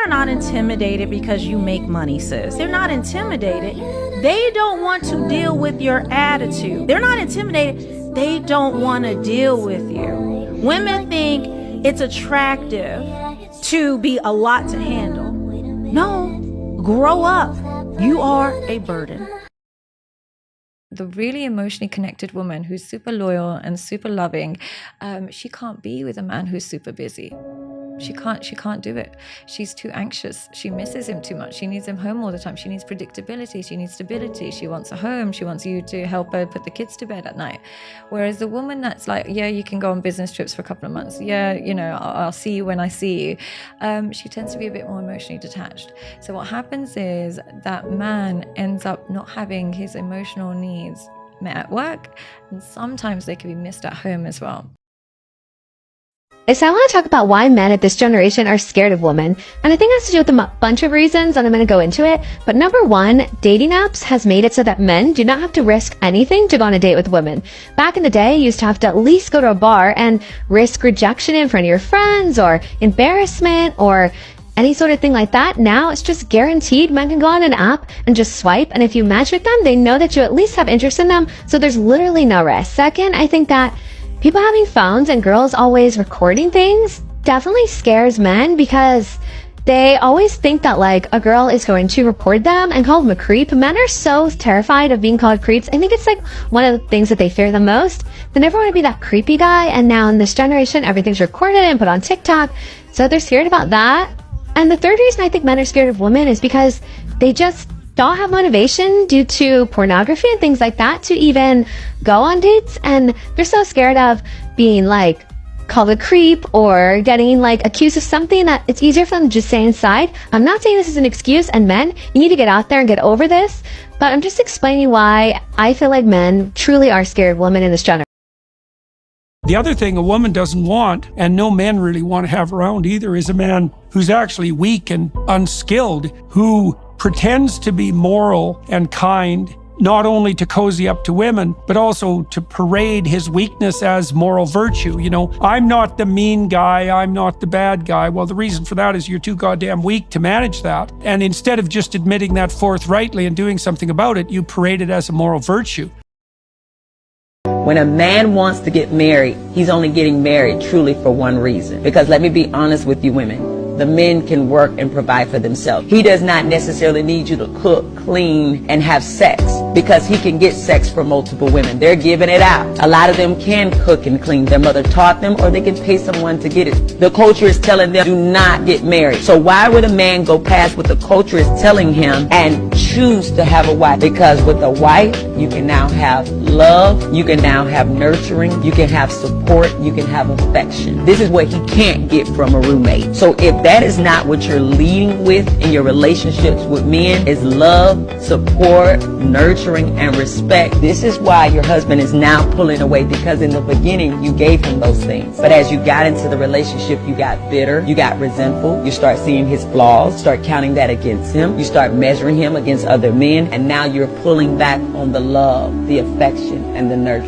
are not intimidated because you make money, sis. They're not intimidated. They don't want to deal with your attitude. They're not intimidated. They don't want to deal with you. Women think it's attractive to be a lot to handle. No, grow up. You are a burden. The really emotionally connected woman who's super loyal and super loving, she can't be with a man who's super busy. She can't do it. She's too anxious. She misses him too much. She needs him home all the time. She needs predictability. She needs stability. She wants a home. She wants you to help her put the kids to bed at night. Whereas the woman that's like, yeah, you can go on business trips for a couple of months. Yeah, you know, I'll see you when I see you. She tends to be a bit more emotionally detached. So what happens is that man ends up not having his emotional needs met at work, and sometimes they can be missed at home as well. So I want to talk about why men at this generation are scared of women. And I think it has to do with a bunch of reasons, and I'm going to go into it. But number one, dating apps has made it so that men do not have to risk anything to go on a date with women. Back in the day, you used to have to at least go to a bar and risk rejection in front of your friends or embarrassment or any sort of thing like that. Now it's just guaranteed. Men can go on an app and just swipe, and if you match with them, they know that you at least have interest in them, so there's literally no risk. Second, I think that people having phones and girls always recording things definitely scares men, because they always think that like a girl is going to report them and call them a creep. Men are so terrified of being called creeps. I think it's like one of the things that they fear the most. They never want to be that creepy guy, and now in this generation everything's recorded and put on TikTok, so they're scared about that. And the third reason I think men are scared of women is because they just don't have motivation due to pornography and things like that to even go on dates, and they're so scared of being like called a creep or getting like accused of something that it's easier for them to just stay inside. I'm not saying this is an excuse, and men, you need to get out there and get over this, but I'm just explaining why I feel like men truly are scared of women in this generation. The other thing a woman doesn't want, and no men really want to have around either, is a man who's actually weak and unskilled, who pretends to be moral and kind, not only to cozy up to women, but also to parade his weakness as moral virtue. You know, I'm not the mean guy, I'm not the bad guy. Well, the reason for that is you're too goddamn weak to manage that. And instead of just admitting that forthrightly and doing something about it, you parade it as a moral virtue. When a man wants to get married, he's only getting married truly for one reason. Because let me be honest with you women, the men can work and provide for themselves. He does not necessarily need you to cook, clean, and have sex, because he can get sex from multiple women. They're giving it out. A lot of them can cook and clean. Their mother taught them, or they can pay someone to get it. The culture is telling them, do not get married. So why would a man go past what the culture is telling him and choose to have a wife? Because with a wife, you can now have love, you can now have nurturing, you can have support, you can have affection. This is what he can't get from a roommate. So if that is not what you're leading with in your relationships with men, is love, support, nurturing, and respect, this is why your husband is now pulling away, because in the beginning you gave him those things. But as you got into the relationship, you got bitter, you got resentful, you start seeing his flaws, start counting that against him, you start measuring him against other men, and now you're pulling back on the love, the affection, and the nurture.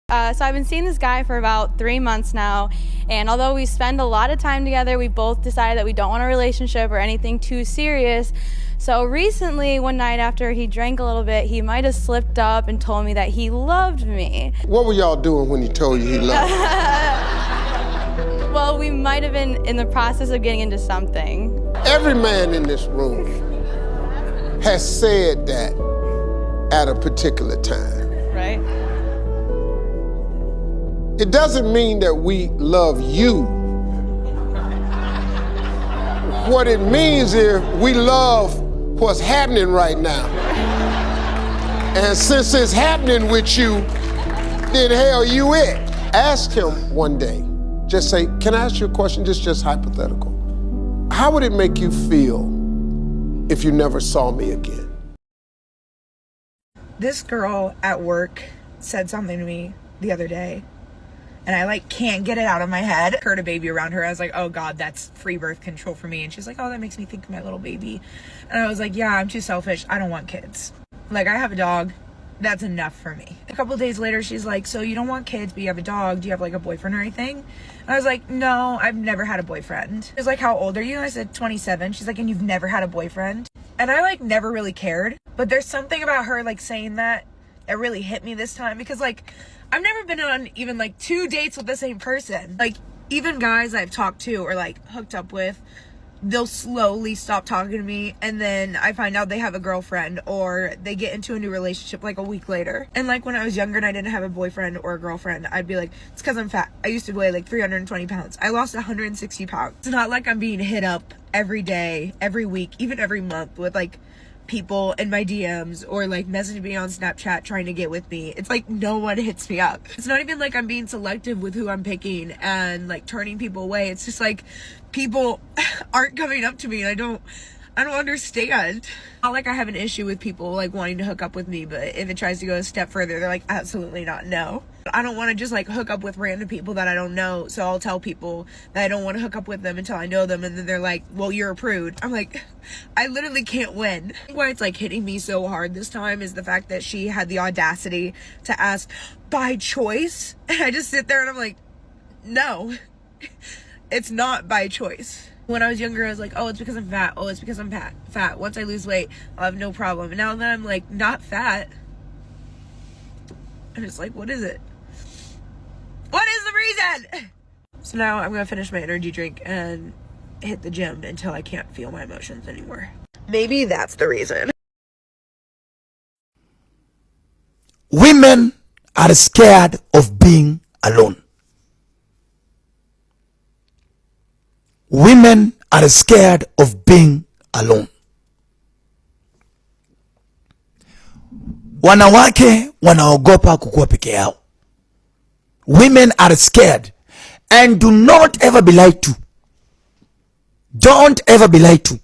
So I've been seeing this guy for about 3 months now, and although we spend a lot of time together, we both decided that we don't want a relationship or anything too serious. So recently, one night after he drank a little bit, he might have slipped up and told me that he loved me. What were y'all doing when he told you he loved you? Well, we might have been in the process of getting into something. Every man in this room has said that at a particular time. Right? It doesn't mean that we love you. What it means is we love what's happening right now. And since it's happening with you, then hell, you it. Ask him one day, just say, can I ask you a question? Just hypothetical. How would it make you feel if you never saw me again? This girl at work said something to me the other day, and I can't get it out of my head. Heard a baby around her. I was like, oh God, that's free birth control for me. And she's like, oh, that makes me think of my little baby. And I was like, yeah, I'm too selfish. I don't want kids. I have a dog. that's enough for me. A couple days later, she's like, so you don't want kids, but you have a dog. Do you have like a boyfriend or anything? And I was like, no, I've never had a boyfriend. She was like, how old are you? And I said, 27. She's like, and you've never had a boyfriend? And I like never really cared. But there's something about her like saying that really hit me this time, because like I've never been on even like 2 dates with the same person. Like even guys I've talked to or like hooked up with, they'll slowly stop talking to me, and then I find out they have a girlfriend or they get into a new relationship like a week later. And like when I was younger and I didn't have a boyfriend or a girlfriend, I'd be like, it's because I'm fat. I used to weigh like 320 pounds. I lost 160 pounds. It's not like I'm being hit up every day, every week, even every month with like people in my DMs or like messaging me on Snapchat trying to get with me. It's like no one hits me up. It's not even like I'm being selective with who I'm picking and like turning people away. It's just like people aren't coming up to me, and I don't understand. Not like I have an issue with people like wanting to hook up with me, but if it tries to go a step further, they're like, absolutely not, no. I don't want to just like hook up with random people that I don't know, so I'll tell people that I don't want to hook up with them until I know them, and then they're like, well, you're a prude. I'm like, I literally can't win. Why it's like hitting me so hard this time is the fact that she had the audacity to ask, by choice? And I just sit there and I'm like, no, it's not by choice. When I was younger, I was like, oh, it's because I'm fat. Oh, it's because I'm fat. Once I lose weight, I'll have no problem. And now that I'm like not fat, I'm just like, what is it? What is the reason? So now I'm gonna finish my energy drink and hit the gym until I can't feel my emotions anymore. Maybe that's the reason. Women are scared of being alone. Women are scared of being alone. Wanawake wanaogopa kukuwa peke yao. Women are scared, and do not ever be lied to. Don't ever be lied to.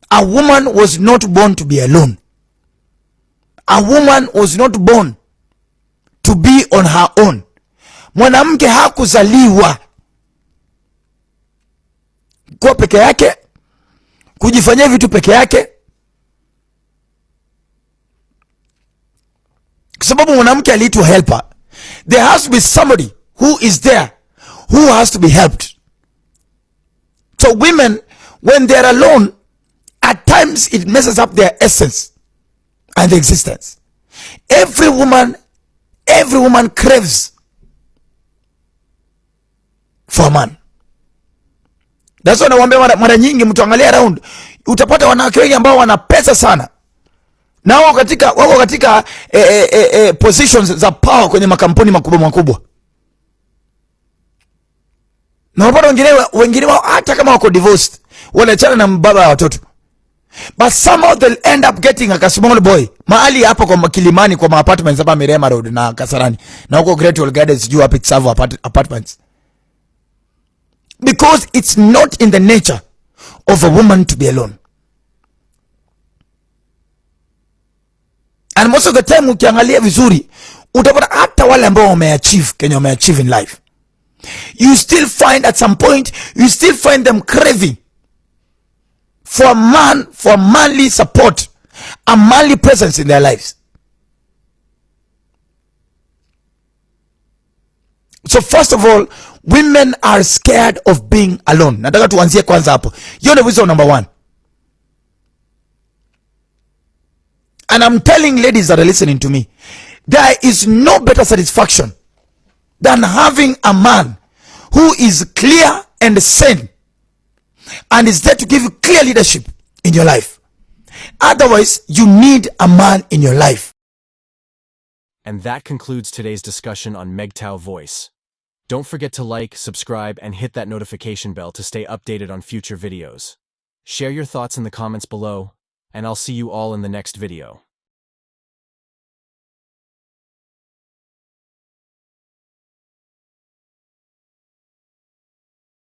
A woman was not born to be alone. A woman was not born to be on her own. Mwanamke hakuzaliwa kuwa peke yake, kujifanyia vitu peke yake. Kwa sababu mwanamke aliitwa helper. There has to be somebody who is there who has to be helped. So women, when they are alone, at times it messes up their essence and their existence. Every woman craves for a man. That's why nawaambia mara nyingi mtu angalia around, utapata wanawake wengi ambao wana pesa sana, na wako katika positions za power kwenye makampuni makubwa. Na unapata wengine wao hata kama wako divorced, wanaachana na baba ya watoto, but somehow they'll end up getting a small boy mahali hapo kwa Kilimani, kwa apartments hapa Mirema Road na Kasarani na huko Great Wall Gardens juu hapa Tsavo apartments. Because it's not in the nature of a woman to be alone. And most of the time ukiangalia vizuri, utapata hata wale ambao wameachieve in life, you still find at some point, you still find them craving for a man, for manly support, a manly presence in their lives. So first of all, women are scared of being alone. Nataka tuanzie kwanza hapo. Hiyo ndio reason number 1. And I'm telling ladies that are listening to me, there is no better satisfaction than having a man who is clear and sane and is there to give you clear leadership in your life. Otherwise, you need a man in your life. And that concludes today's discussion on MGTOW Voice. Don't forget to like, subscribe, and hit that notification bell to stay updated on future videos. Share your thoughts in the comments below, and I'll see you all in the next video.